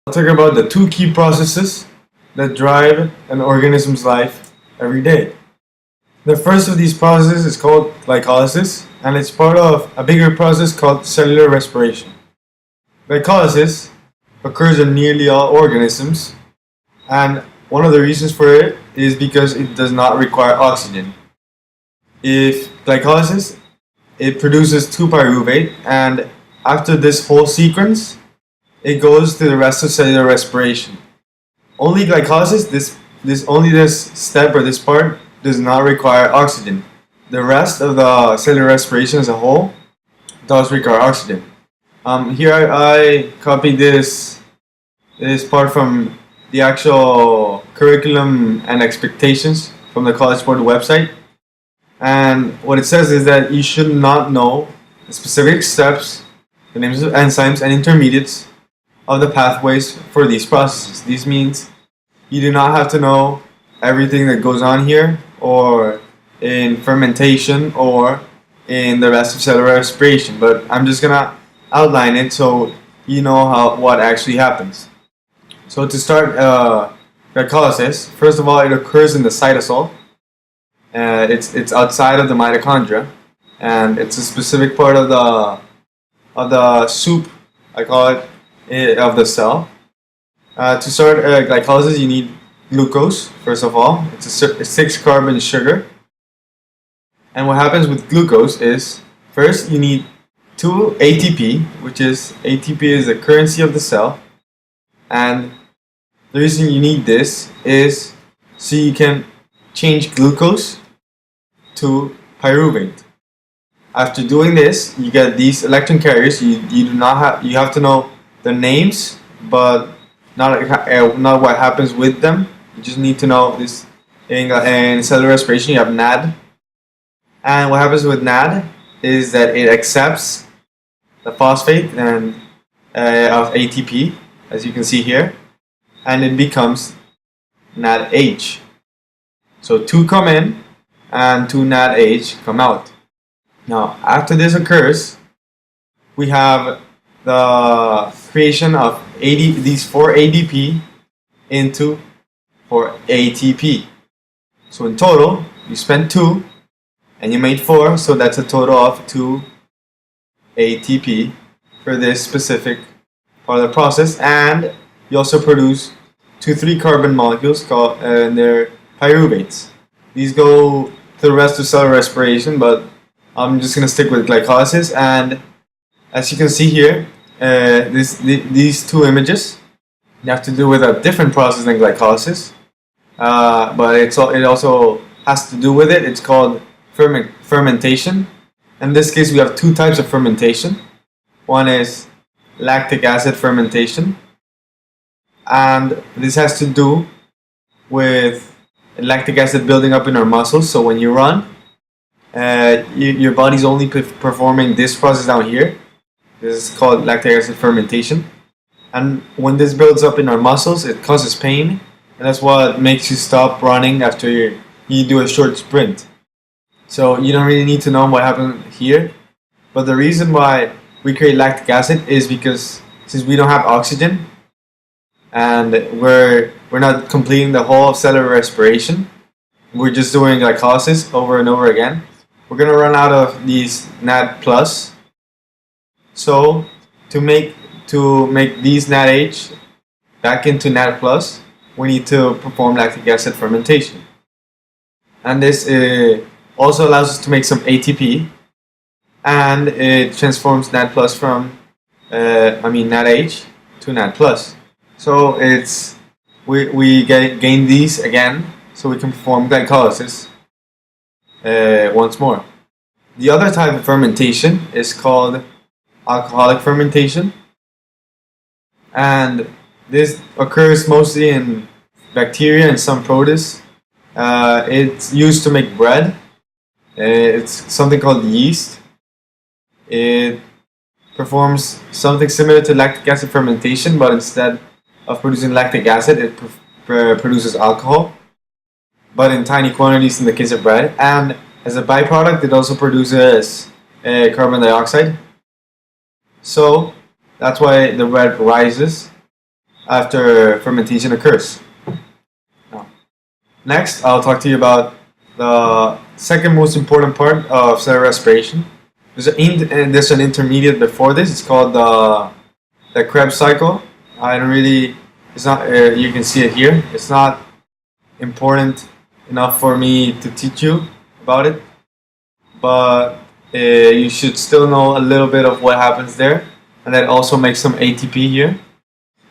I'll talk about the two key processes that drive an organism's life every day. The first of these processes is called glycolysis, and it's part of a bigger process called cellular respiration. Glycolysis occurs in nearly all organisms, and one of the reasons for it is because it does not require oxygen. If glycolysis, it produces 2-pyruvate, and after this whole sequence, it goes to the rest of cellular respiration. Only glycolysis, this step or this part does not require oxygen. The rest of the cellular respiration as a whole does require oxygen. Here I copied this part from the actual curriculum and expectations from the College Board website. And what it says is that you should not know the specific steps, the names of enzymes and intermediates of the pathways for these processes. This means you do not have to know everything that goes on here or in fermentation or in the rest of cellular respiration, but I'm just gonna outline it so you know what actually happens. So to start glycolysis, first of all, it occurs in the cytosol. It's outside of the mitochondria, and it's a specific part of the soup, I call it, of the cell. To start glycolysis, you need glucose, first of all. It's a 6-carbon sugar. And what happens with glucose is, first you need 2 ATP, which is ATP is the currency of the cell. And the reason you need this is so you can change glucose to pyruvate. After doing this, you get these electron carriers. You have to know the names, but not what happens with them. You just need to know this. In cellular respiration, you have NAD, and what happens with NAD is that it accepts the phosphate and of ATP, as you can see here, and it becomes NADH. So 2 come in, and 2 NADH come out. Now, after this occurs, we have the creation of these 4 ADP into 4 ATP. So in total, you spent 2 and you made 4, so that's a total of 2 ATP for this specific part of the process. And you also produce 2 3-carbon molecules called they're pyruvates. These go to the rest of cellular respiration, but I'm just going to stick with glycolysis. And as you can see here, these 2 images, you have to do with a different process than glycolysis, but it also has to do with it. It's called fermentation. In this case, we have 2 types of fermentation. One is lactic acid fermentation, and this has to do with lactic acid building up in our muscles. So when you run, your body's only performing this process down here. This is called lactic acid fermentation. And when this builds up in our muscles, it causes pain, and that's what makes you stop running after you do a short sprint. So you don't really need to know what happened here. But the reason why we create lactic acid is because since we don't have oxygen and we're not completing the whole of cellular respiration, we're just doing glycolysis over and over again, we're going to run out of these NAD+. So to make these NADH back into NAD+, we need to perform lactic acid fermentation. And this also allows us to make some ATP, and it transforms NAD+ from NADH to NAD+. So we gain these again, so we can perform glycolysis once more. The other type of fermentation is called alcoholic fermentation, and this occurs mostly in bacteria and some protists. It's used to make bread. It's something called yeast. It performs something similar to lactic acid fermentation, but instead of producing lactic acid, it produces alcohol, but in tiny quantities in the case of bread. And as a byproduct, it also produces carbon dioxide. So that's why the bread rises after fermentation occurs. Now, next, I'll talk to you about the second most important part of cellular respiration. There's an intermediate before this. It's called the Krebs cycle. I don't really. It's not. You can see it here. It's not important enough for me to teach you about it, but you should still know a little bit of what happens there, and that also makes some ATP here.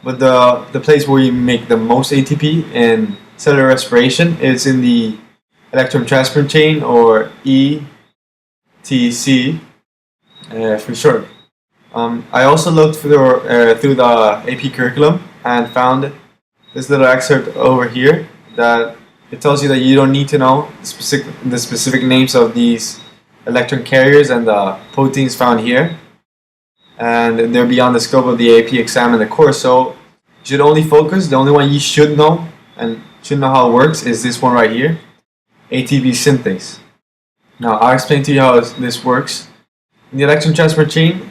But the place where you make the most ATP in cellular respiration is in the electron transport chain, or ETC for short. I also looked through the AP curriculum and found this little excerpt over here that it tells you that you don't need to know the specific names of these electron carriers and the proteins found here, and they're beyond the scope of the AP exam in the course. So you should only focus. The only one you should know and should know how it works is this one right here, ATP synthase. Now I'll explain to you how this works. In the electron transport chain,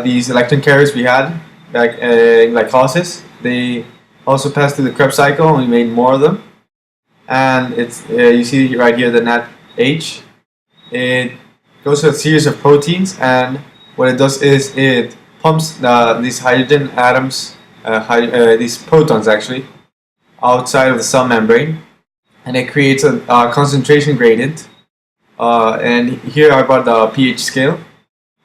these electron carriers we had back in glycolysis, they also passed through the Krebs cycle, and we made more of them. And it's you see right here the NADH. It goes to a series of proteins, and what it does is it pumps these hydrogen atoms, these protons actually, outside of the cell membrane, and it creates a concentration gradient. And here I brought the pH scale.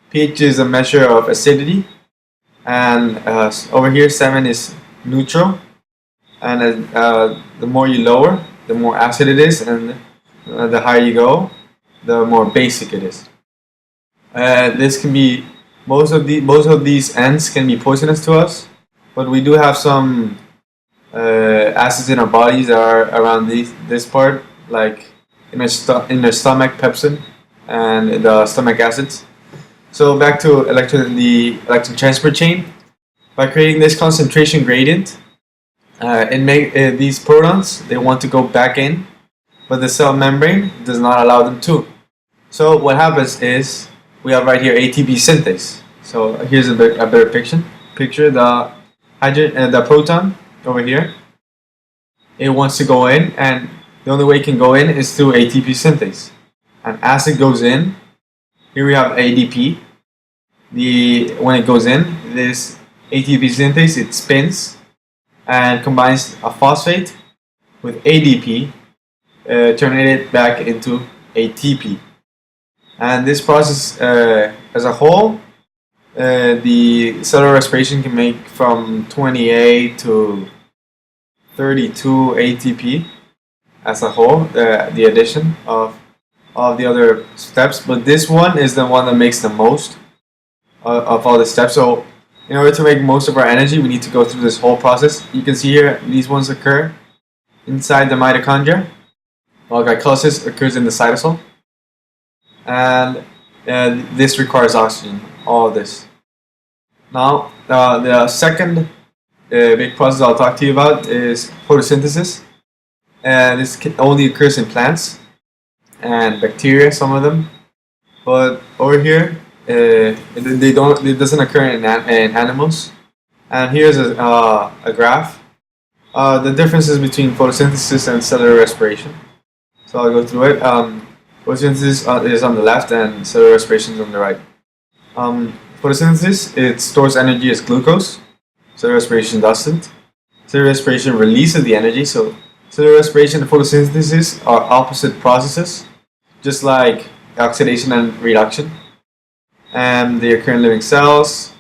pH is a measure of acidity, and over here 7 is neutral, and the more you lower, the more acid it is, and the higher you go, the more basic it is. This can be most of these ends can be poisonous to us, but we do have some acids in our bodies that are around this part, like in our stomach, pepsin, and the stomach acids. So back to the electron transport chain. By creating this concentration gradient, these protons, they want to go back in, but the cell membrane does not allow them to. So what happens is we have right here ATP synthase. So here's a better picture. The proton over here, it wants to go in, and the only way it can go in is through ATP synthase. And as it goes in, here we have ADP. When it goes in, this ATP synthase, it spins and combines a phosphate with ADP, turning it back into ATP. And this process as a whole, the cellular respiration can make from 28 to 32 ATP as a whole, the addition of the other steps. But this one is the one that makes the most of all the steps. So in order to make most of our energy, we need to go through this whole process. You can see here, these ones occur inside the mitochondria, while glycolysis occurs in the cytosol. And this requires oxygen, all of this. Now, the second big process I'll talk to you about is photosynthesis. And this only occurs in plants and bacteria, some of them. But over here, it doesn't occur in animals. And here's a graph. The differences between photosynthesis and cellular respiration. So I'll go through it. Photosynthesis is on the left, and cellular respiration is on the right. Photosynthesis, it stores energy as glucose. Cellular respiration doesn't. Cellular respiration releases the energy. So cellular respiration and photosynthesis are opposite processes, just like oxidation and reduction. And they occur in living cells.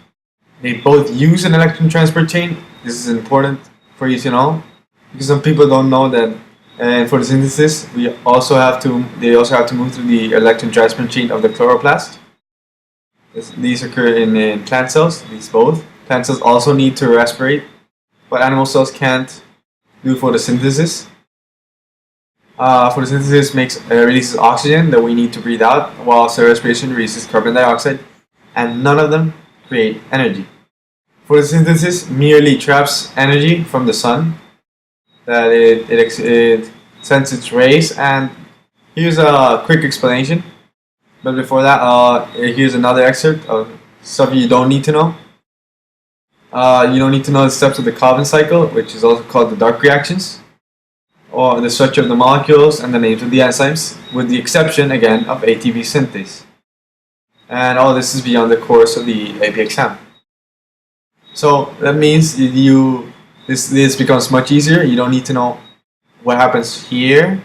They both use an electron transport chain. This is important for you to know, because some people don't know that in photosynthesis they also have to move through the electron transport chain of the chloroplast. These occur in plant cells. These both. Plant cells also need to respirate, but animal cells can't do photosynthesis. Photosynthesis releases oxygen that we need to breathe out, while cellular respiration releases carbon dioxide, and none of them create energy. Photosynthesis merely traps energy from the sun, that it sends its rays, and here's a quick explanation. But before that, here's another excerpt of stuff you don't need to know. You don't need to know the steps of the Calvin cycle, which is also called the dark reactions, or the structure of the molecules and the names of the enzymes, with the exception, again, of ATP synthase. And all this is beyond the course of the AP exam. So that means this becomes much easier. You don't need to know what happens here,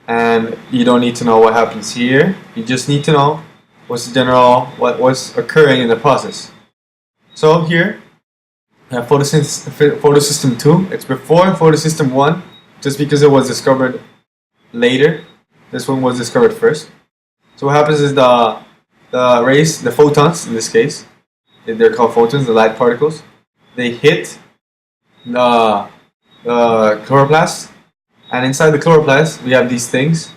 and you don't need to know what happens here. You just need to know what's what's occurring in the process. So here, photosystem 2. It's before photosystem 1, just because it was discovered later. This one was discovered first. So what happens is the rays, the photons in this case, they're called photons, the light particles. They hit the chloroplast, and inside the chloroplast we have these things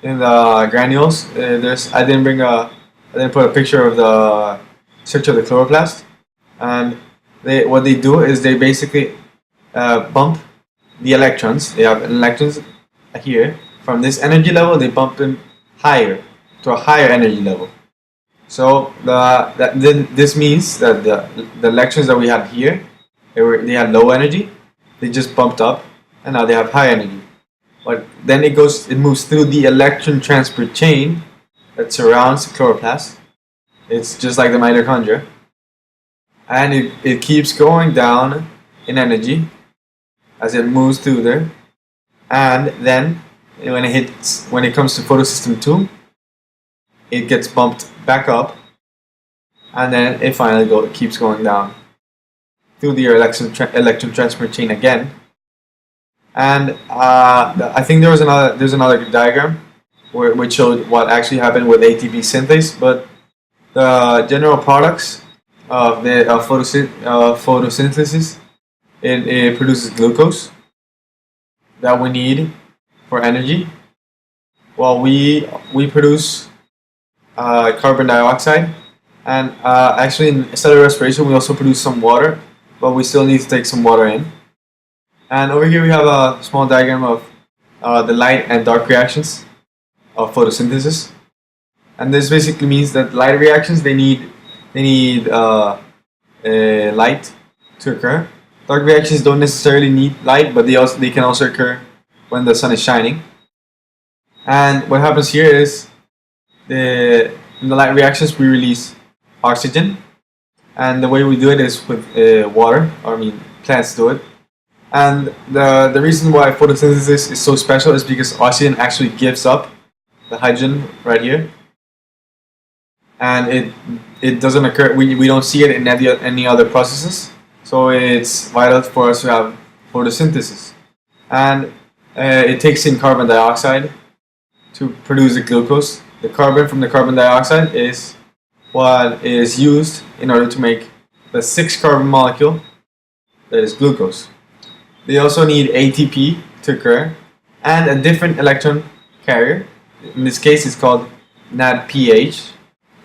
in the granules. I didn't put a picture of the structure of the chloroplast, and what they do is they basically bump the electrons. They have electrons here. From this energy level, they bump them higher to a higher energy level. So this means that the electrons that we had here, they had low energy. They just bumped up, and now they have high energy. But then it moves through the electron transport chain that surrounds the chloroplast. It's just like the mitochondria, and it keeps going down in energy as it moves through there. And then when it comes to photosystem 2, it gets bumped back up, and then it finally keeps going down through the electron transport chain again. And I think there's another diagram which showed what actually happened with ATP synthase, but the general products of the photosynthesis, it produces glucose that we need for energy, while we produce carbon dioxide, and actually in cellular respiration we also produce some water, but we still need to take some water in. And over here we have a small diagram of the light and dark reactions of photosynthesis, and this basically means that light reactions, they need light to occur. Dark reactions don't necessarily need light, but they can also occur when the sun is shining. And what happens here is in the light reactions we release oxygen, and the way we do it is with water, plants do it. And the reason why photosynthesis is so special is because oxygen actually gives up the hydrogen right here, and it doesn't occur. We don't see it in any other processes. So it's vital for us to have photosynthesis, and it takes in carbon dioxide to produce the glucose. The carbon from the carbon dioxide is what is used in order to make the 6th carbon molecule, that is glucose. They also need ATP to occur, and a different electron carrier. In this case, it's called NADPH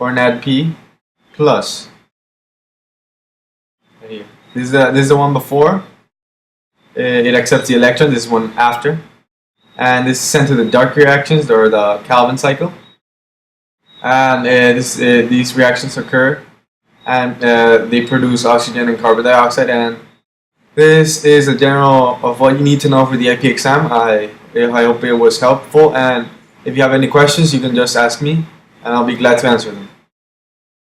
or NADP plus. Here. This is the one before. It accepts the electron. This is one after, and this is sent to the dark reactions or the Calvin cycle. And these reactions occur, and they produce oxygen and carbon dioxide. And this is a general of what you need to know for the AP exam. I hope it was helpful, and if you have any questions, you can just ask me, and I'll be glad to answer them.